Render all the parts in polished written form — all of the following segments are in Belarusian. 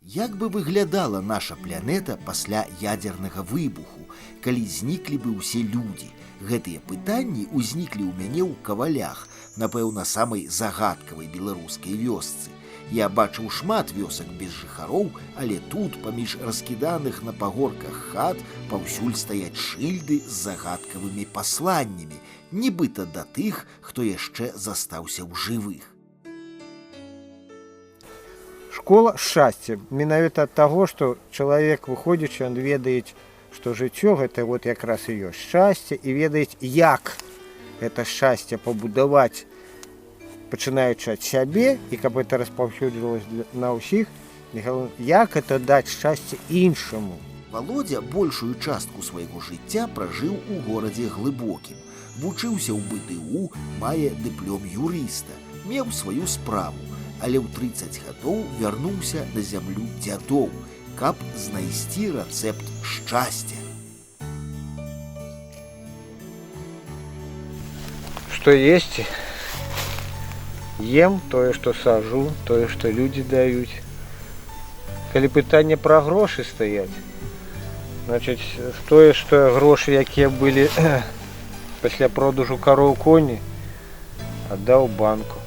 Як бы выглядала наша планета пасля ядзернага выбуху, калі зніклі бы ўсе людзі? Гэтыя пытанні ўзніклі ў мяне ў Кавалях, напэўна, самай загадкавай беларускай вёсцы. Я бачыў шмат вёсак без жыхароў, але тут, паміж раскіданых на пагорках хат, паўсюль стаяць шыльды з загадкавымі пасланнямі, нібыта да тых, хто яшчэ застаўся ў жывых. Школа шчасця. Менавіта ад таго, што чалавек выходзячы, ён ведае, што жыццё гэта вот якраз і ёсць шчасце, і ведаюць, як гэта шчасце пабудаваць, пачынаючы ад сябе, і каб это распаўсюджвалася на ўсіх, як это даць шчасце іншаму. Володя большую частку свайго жыцця пражыў у горадзе Глыбокім. Вучыўся ў БДУ, мае дыплом юрыста, меў сваю справу, але ў 30 гадоў вярнуўся на зямлю дзядоў, каб знайсці рэцэпт шчасця. Што есці? Ем тое, што сажу, тое, што людзі даюць. Калі пытанне пра грошы стаяць, значыць, тое, што грошы, якія былі пасля продажу кароў коні, аддаў банку.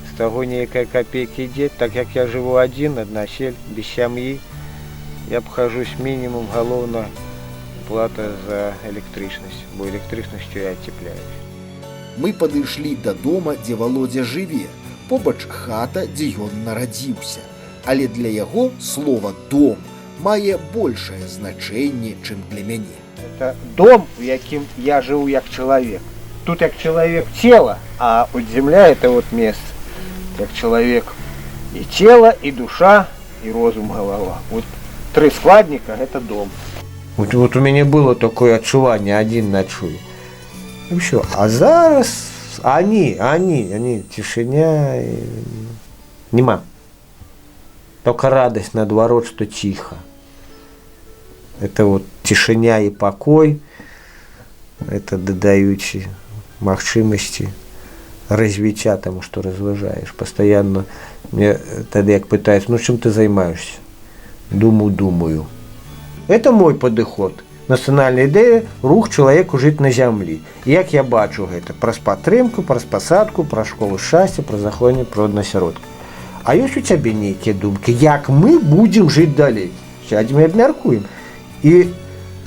З таго нейкая капейкі ідзе, так як я жыву адзін, аднасель, без сям'і, я абхажусь мінімум галоўна плата за электрычнасць, бо электрычнасцю я ацепляюсь. Мы падышлі да дома, дзе Володя жыве, побач хата, дзе ён нарадзіўся. Але для яго слова «дом» мае большае значэнне, чым для мяне. Это дом, у якім я жыву як чалавек. Тут як чалавек цела, а от земля это вот место. Як чалавек і цела, і душа, і розум, голова. Вот три складніка это дом. Вот у мяне было такое адчуванне, адзін начуе. И все. А зараз они, тишиня, нема. Только радость наоборот, что тихо. Это вот тишиня и покой, это дадаючи магчымасці развіцця тому, что разважаешь. Постоянно мне тогда як пытаюсь, ну чем ты займаешься? Думаю. Это мой подыход. Нацыянальная ідэя – рух чалавеку жыць на зямлі. Як я бачу гэта? Праз падтрымку, праз пасадку, праз школу шчасця, праз захоўванне прыроднага асяродка. А ёсць у цябе нейкія думкі, як мы будзем жыць далей? Сядзем і абмяркуем. І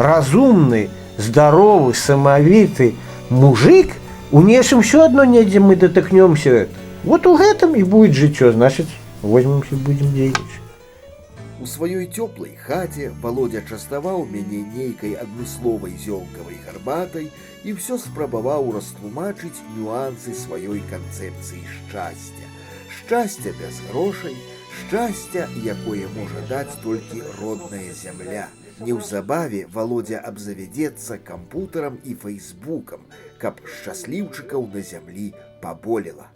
разумны, здаровы, самавіты мужик у нечым ўсё адно недзе мы датыкнёмся. Вот у гэтым і будет жыццё, значыць, возьмемся і будзем дзейнічаць. У сваёй цёплай хаце Володя частаваў мяне нейкай адмысловай зёлкавай гарбатай і ўсё спрабаваў растлумачыць нюансы сваёй канцэпцыі шчасця. Шчасця без грошай, шчасця, якое можа даць толькі родная зямля. Неўзабаве Володя абзавядзецца кампутарам і фэйсбукам, каб шчасліўчыкаў на зямлі паболела.